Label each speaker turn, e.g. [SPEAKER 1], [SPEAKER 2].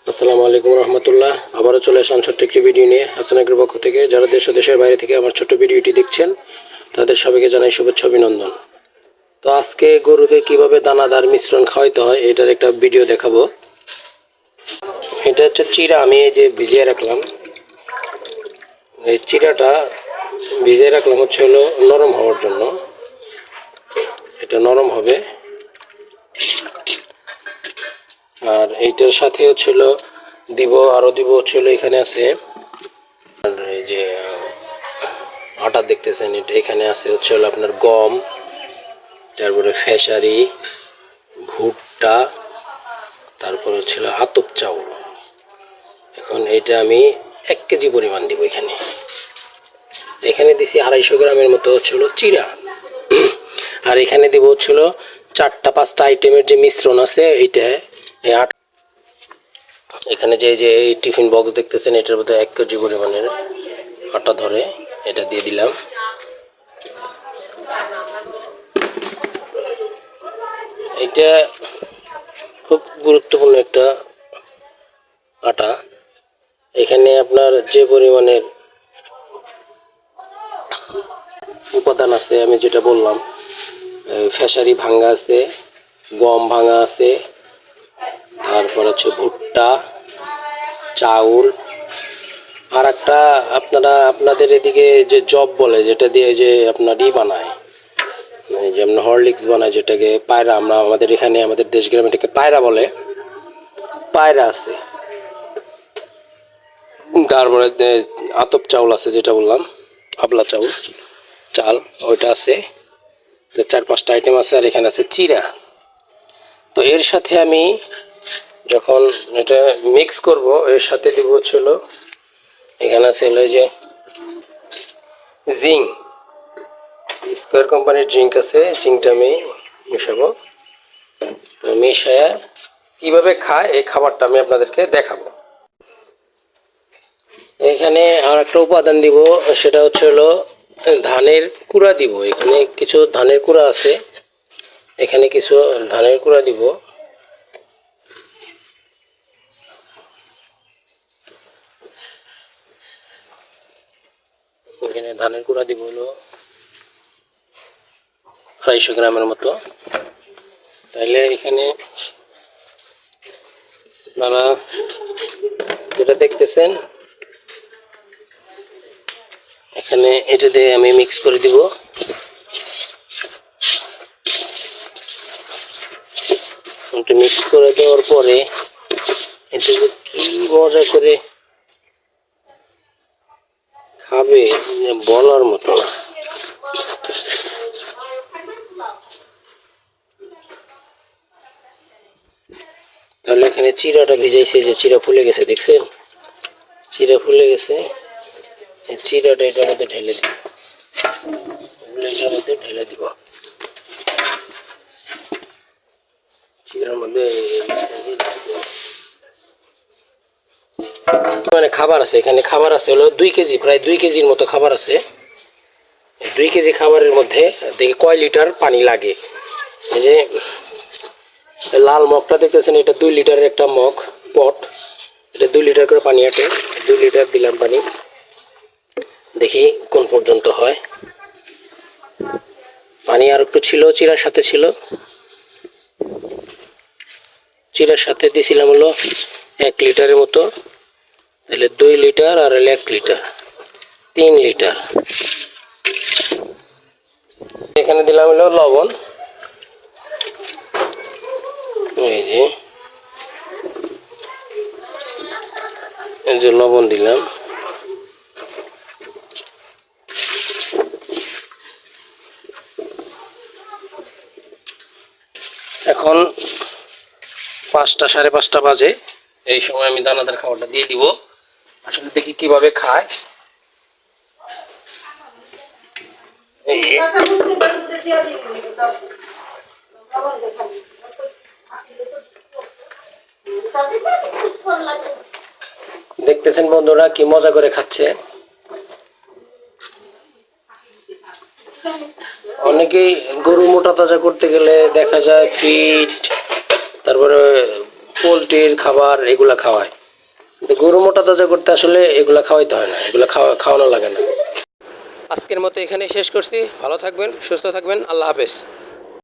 [SPEAKER 1] আসসালামু আলাইকুম রহমতুল্লাহ। আবারও চলে আসলাম ছোট্ট একটি ভিডিও নিয়ে হাসানাকের পক্ষ থেকে। যারা দেশ ও দেশের বাইরে থেকে আমার ছোট্ট ভিডিওটি দেখছেন তাদের সবাইকে জানাই শুভেচ্ছা অভিনন্দন। তো আজকে গরুকে কিভাবে দানাদার মিশ্রণ খাওয়াইতে হয় এটার একটা ভিডিও দেখাবো। এটা হচ্ছে চিড়া, আমি এই যে ভিজিয়ে রাখলাম। এই চিড়াটা ভিজিয়ে রাখলাম হচ্ছে হলো নরম হওয়ার জন্য। এটা নরম হবে। আর এইটার সাথে হচ্ছিল দিব হচ্ছিল এখানে আছে এই যে আটা দেখতেছেন, এটা এখানে আছে হচ্ছে হলো আপনার গম, তারপরে খেসারি, ভুট্টা, তারপরে হচ্ছিল আতপ চাউল। এখন এইটা আমি 1 কেজি পরিমাণ দিব। এখানে দিছি 250 গ্রামের মতো হচ্ছিল চিড়া। আর এখানে দিব হচ্ছিল 4-5টা আইটেমের যে মিশ্রণ আছে এইটা। এখানে যে এই টিফিন বক্স দেখতেছেন এটার মধ্যে 1 কেজি পরিমাণের আটা ধরে, এটা দিয়ে দিলাম। এটা খুব গুরুত্বপূর্ণ একটা আটা। এখানে আপনার যে পরিমাণের উপাদান আছে আমি যেটা বললাম, খেসারি ভাঙা আছে, গম ভাঙা আছে, তারপর হচ্ছে ভুট্টা, চাউল, আর একটা আপনাদের এদিকে যে জব বলে, যেটা দিয়ে যে আপনার বানায়, যেমন হরলিক্স বানায়, যেটাকে পায়রা, আমরা আমাদের এখানে আমাদের দেশ গ্রামে এটাকে পায়রা বলে, পায়রা আছে। তারপরে আতপ চাউল আছে, যেটা বললাম আবলা চাল ওইটা আছে। 4-5টা আইটেম আছে। আর এখানে আছে চিড়া। তো এর সাথে আমি যখন এটা মিক্স করব, এর সাথে দিব হচ্ছিল এখানে আছে হলো যে জিঙ্ক, স্কয়ার কোম্পানির জিঙ্ক আছে। জিঙ্কটা আমি মিশাবো। মিশায়া কিভাবে খায় এই খাবারটা আমি আপনাদেরকে দেখাবো। এখানে আর একটা উপাদান দিব, সেটা হচ্ছে হলো ধানের কুড়া দিব। এখানে কিছু ধানের কুড়া আছে, এখানে কিছু ধানের কুড়া দিব। এখানে ধানের কুড়া দিব হলো 250 গ্রামের মতো। তাইলে এখানে আপনারা যেটা দেখতেছেন, এখানে এটা দিয়ে আমি মিক্স করে দিব। এটা মিক্স করে দেওয়ার পরে এটা কি মজা করে খাবে বলার মতো। তাহলে এখানে চিড়াটা ভিজাইছে, যে চিড়া ফুলে গেছে, দেখছেন চিড়া ফুলে গেছে। এই চিড়াটা এটার মধ্যে ঢেলে দিব, চিড়ার মধ্যে মানে খাবার আছে। এখানে খাবার আছে হলো 2 কেজি, প্রায় 2 কেজির মতো খাবার আছে। 2 কেজি খাবারের মধ্যে দেখি কয় লিটার পানি লাগে। এই যে লাল মগটা দেখতেছেন, এটা 2 লিটারের একটা মগ পট। এটা 2 লিটার করে পানি আটে। 2 লিটার দিলাম পানি, দেখি কোন পর্যন্ত হয়। পানি আর একটু ছিল, চিড়ার সাথে ছিল। চিড়ার সাথে দিয়েছিলাম হলো 1 লিটারের মতো। তাহলে 2 লিটার আর 1 লিটার, 3 লিটার। এখানে দিলাম হলো লবণ। এই যে লবণ দিলাম। এখন 5টা 5:30 বাজে। এই সময় আমি দানাদার খাবারটা দিয়ে দিব। আসলে দেখি কিভাবে খায়। দেখতেছেন বন্ধুরা কি মজা করে খাচ্ছে। অনেকেই গরু মোটা তাজা করতে গেলে দেখা যায় ফিট, তারপরে পোলট্রির খাবার এগুলা খাওয়ায়। কিন্তু গরু মোটা তাজা করতে আসলে এগুলা খাওয়াইতে হয় না, এগুলা খাওয়ানো লাগে না। আজকের মতো এখানে শেষ করছি। ভালো থাকবেন, সুস্থ থাকবেন, আল্লাহ হাফেজ।